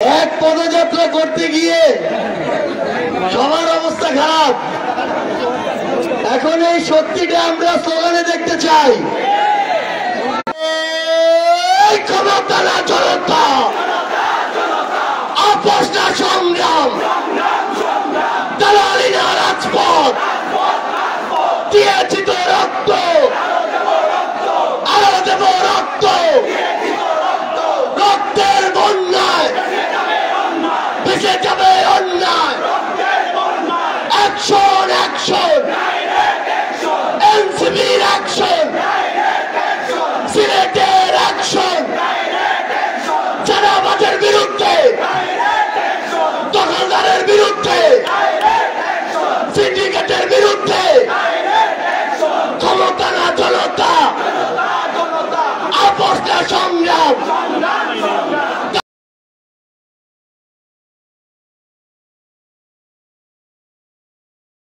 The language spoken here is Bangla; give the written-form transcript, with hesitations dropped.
এক পদযাত্রা করতে গিয়ে সবার অবস্থা খারাপ। এখন এই সত্যিটা আমরা স্লোগানে দেখতে চাই। ক্ষমতা না জনতা, আপোষ না সংগ্রাম, দালালি না রাজপথ, দিয়েছি তো রক্ত, আরো দেব রক্ত, রক্তের বন্যায় ভেসে যাবে অন্যায়। অ্যাকশন অ্যাকশন, এনসিপির অ্যাকশন।